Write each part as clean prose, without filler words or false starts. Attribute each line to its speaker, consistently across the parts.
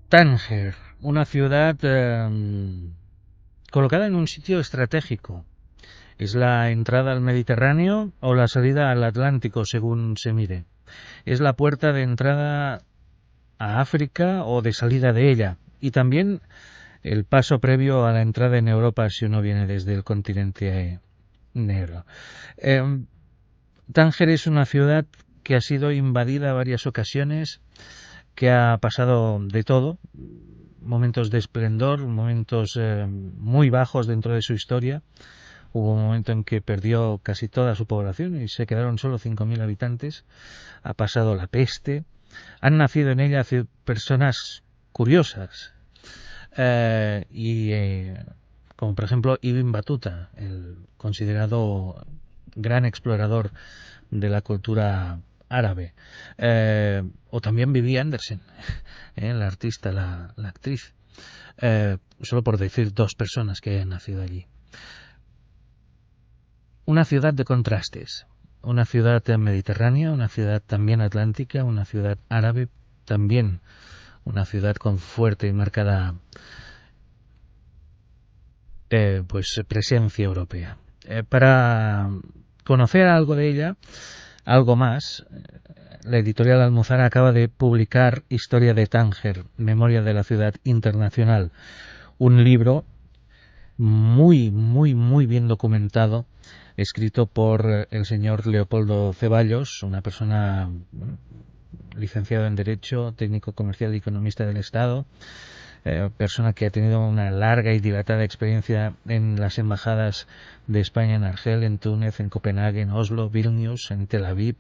Speaker 1: Tánger, una ciudad colocada en un sitio estratégico. Es la entrada al Mediterráneo o la salida al Atlántico, según se mire. Es la puerta de entrada a África o de salida de ella. Y también el paso previo a la entrada en Europa si uno viene desde el continente negro. Eh, Tánger es una ciudad que ha sido invadida varias ocasiones, que ha pasado de todo, momentos de esplendor, momentos muy bajos dentro de su historia. Hubo un momento en que perdió casi toda su población y se quedaron solo 5.000 habitantes. Ha pasado la peste. Han nacido en ella personas curiosas. Como por ejemplo Ibn Battuta, el considerado gran explorador de la cultura árabe. O también Vivi Anderson, la artista, la actriz. Solo por decir dos personas que hayan nacido allí. Una ciudad de contrastes, una ciudad mediterránea, una ciudad también atlántica, una ciudad árabe, también una ciudad con fuerte y marcada pues presencia europea. Para conocer algo de ella, algo más, la editorial Almozara acaba de publicar Historia de Tánger, Memoria de la Ciudad Internacional, un libro muy bien documentado, escrito por el señor Leopoldo Ceballos, una persona licenciado en Derecho, técnico comercial y economista del Estado, persona que ha tenido una larga y dilatada experiencia en las embajadas de España en Argel, en Túnez, en Copenhague, en Oslo, Vilnius, en Tel Aviv.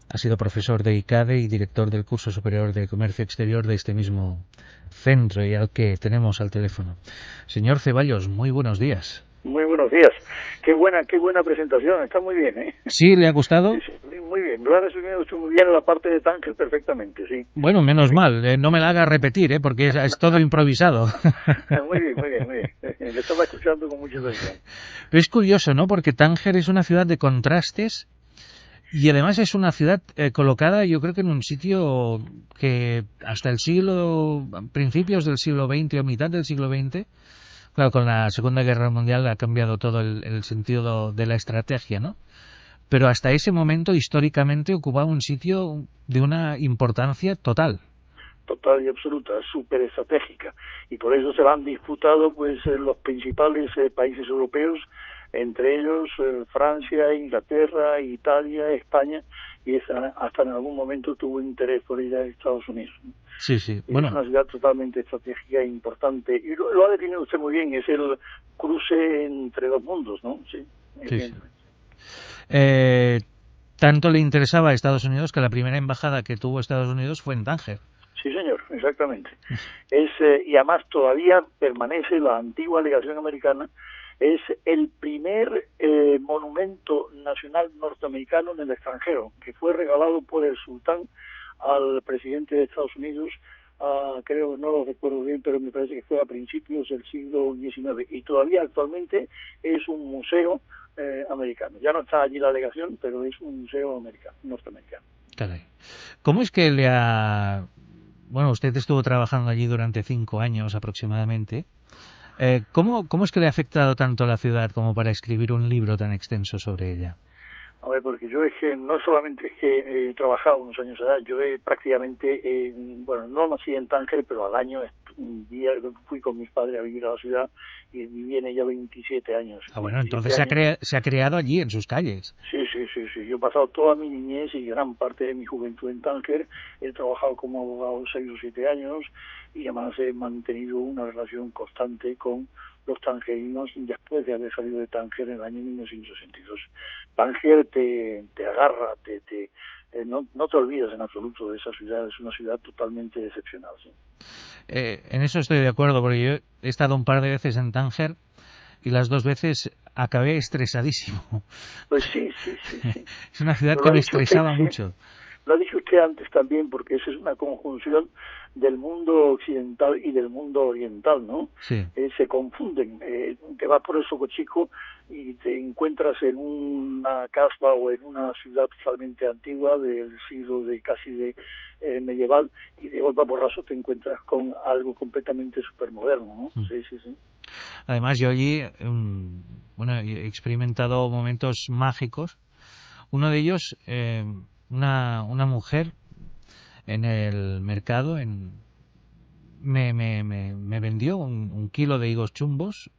Speaker 1: Ha sido profesor de ICADE y director del curso superior de comercio exterior de este mismo centro, y al que tenemos al teléfono. Señor Ceballos, muy buenos días.
Speaker 2: Muy buenos días. Qué buena presentación. Está muy bien, ¿eh?
Speaker 1: ¿Sí? ¿Le ha gustado?
Speaker 2: Sí, sí, muy bien. Lo ha resumido usted muy bien en la parte de Tánger perfectamente, sí.
Speaker 1: Bueno, menos
Speaker 2: Sí.
Speaker 1: mal, no me la haga repetir, porque es todo improvisado.
Speaker 2: Muy bien, muy bien, muy bien. Le estaba escuchando con mucha atención.
Speaker 1: Pero es curioso, ¿no? Porque Tánger es una ciudad de contrastes y además es una ciudad colocada, yo creo que en un sitio que hasta principios del siglo XX o mitad del siglo XX, claro, con la Segunda Guerra Mundial ha cambiado todo el sentido de la estrategia, ¿no? Pero hasta ese momento, históricamente, ocupaba un sitio de una importancia total.
Speaker 2: Total y absoluta, súper estratégica. Y por eso se la han disputado pues los principales países europeos, entre ellos Francia, Inglaterra, Italia, España, y hasta en algún momento tuvo interés por ella en Estados Unidos.
Speaker 1: Sí, sí.
Speaker 2: Es
Speaker 1: Bueno,
Speaker 2: una ciudad totalmente estratégica e importante. Y lo ha definido usted muy bien, es el cruce entre dos mundos, ¿no? Sí,
Speaker 1: sí, sí.
Speaker 2: evidentemente.
Speaker 1: Eh, Tanto le interesaba a Estados Unidos que la primera embajada que tuvo Estados Unidos fue en Tánger.
Speaker 2: Sí, señor, exactamente. Y además todavía permanece la antigua legación americana, es el primer monumento nacional norteamericano en el extranjero, que fue regalado por el sultán al presidente de Estados Unidos, creo, no lo recuerdo bien, pero me parece que fue a principios del siglo XIX, y todavía actualmente es un museo americano. Ya no está allí la delegación, pero es un museo americano, norteamericano.
Speaker 1: Caray. ¿Cómo es que le ha... Bueno, usted estuvo trabajando allí durante 5 años aproximadamente. ¿Cómo es que le ha afectado tanto a la ciudad como para escribir un libro tan extenso sobre ella?
Speaker 2: A ver, porque yo es que no solamente es que he trabajado unos años allá, yo he prácticamente, bueno, no nací en Tánger, pero al año un día fui con mis padres a vivir a la ciudad y viví en ella 27 años.
Speaker 1: Ah, bueno, entonces
Speaker 2: 27 años.
Speaker 1: se ha creado allí, en sus calles.
Speaker 2: Sí, sí, sí, sí. Yo he pasado toda mi niñez y gran parte de mi juventud en Tánger. He trabajado como abogado 6 o 7 años y además he mantenido una relación constante con los tangerinos después de haber salido de Tánger en el año 1962. Tánger te agarra, no te olvidas en absoluto de esa ciudad. Es una ciudad totalmente excepcional, sí.
Speaker 1: En eso estoy de acuerdo, porque yo he estado un par de veces en Tánger y las dos veces acabé estresadísimo.
Speaker 2: Pues sí, sí, sí, sí.
Speaker 1: Es una ciudad
Speaker 2: Pero
Speaker 1: que
Speaker 2: lo ha
Speaker 1: me
Speaker 2: dicho usted,
Speaker 1: estresaba
Speaker 2: sí.
Speaker 1: mucho.
Speaker 2: Lo ha dicho usted antes también, porque esa es una conjunción del mundo occidental y del mundo oriental, ¿no?
Speaker 1: Sí.
Speaker 2: Se confunden. Te vas por el Socochico y te encuentras en una caspa o en una ciudad totalmente antigua del siglo medieval, y de golpe a porrazo te encuentras con algo completamente supermoderno, ¿no? Sí, sí, sí.
Speaker 1: Además, yo allí he experimentado momentos mágicos. Uno de ellos, una mujer en el mercado me vendió un kilo de higos chumbos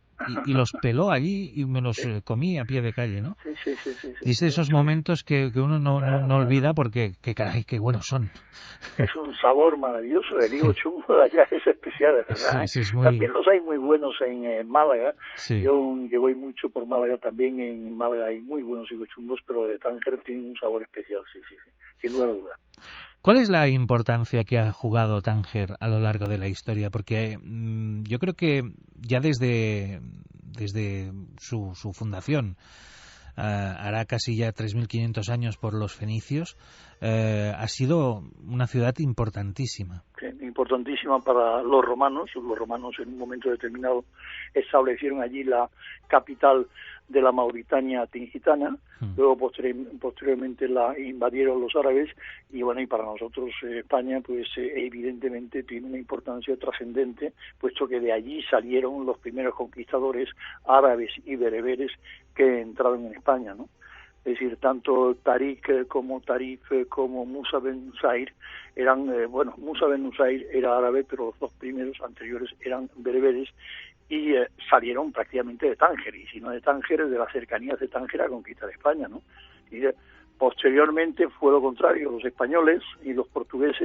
Speaker 1: y los peló allí y me los
Speaker 2: Sí,
Speaker 1: comí a pie de calle, ¿no?
Speaker 2: sí, sí, sí, sí,
Speaker 1: Y es de
Speaker 2: sí.
Speaker 1: esos momentos que uno no olvida porque, que caray, qué buenos son.
Speaker 2: Es un sabor maravilloso. El higo chumbo de allá es especial, de verdad, ¿eh?
Speaker 1: Es muy...
Speaker 2: También los hay muy buenos en Málaga.
Speaker 1: Sí.
Speaker 2: Yo que voy mucho por Málaga, también en Málaga hay muy buenos higos chumbos, pero de Tánger tienen un sabor especial, sí, sí, sí, sin duda alguna.
Speaker 1: ¿Cuál es la importancia que ha jugado Tánger a lo largo de la historia? Porque yo creo que ya desde su fundación, hará casi ya 3.500 años por los fenicios, ha sido una ciudad importantísima.
Speaker 2: Sí, importantísima para los romanos. Los romanos en un momento determinado establecieron allí la capital de la Mauritania tingitana, luego posteriormente la invadieron los árabes, y bueno, y para nosotros España pues evidentemente tiene una importancia trascendente, puesto que de allí salieron los primeros conquistadores árabes y bereberes que entraron en España, ¿no? Es decir, tanto Tarik como Tarif como Musa ben Nusayr eran, Musa ben Nusayr era árabe, pero los dos primeros anteriores eran bereberes, y salieron prácticamente de Tánger, y si no de Tánger, de las cercanías de Tánger a conquistar España, ¿no? Y posteriormente fue lo contrario, los españoles y los portugueses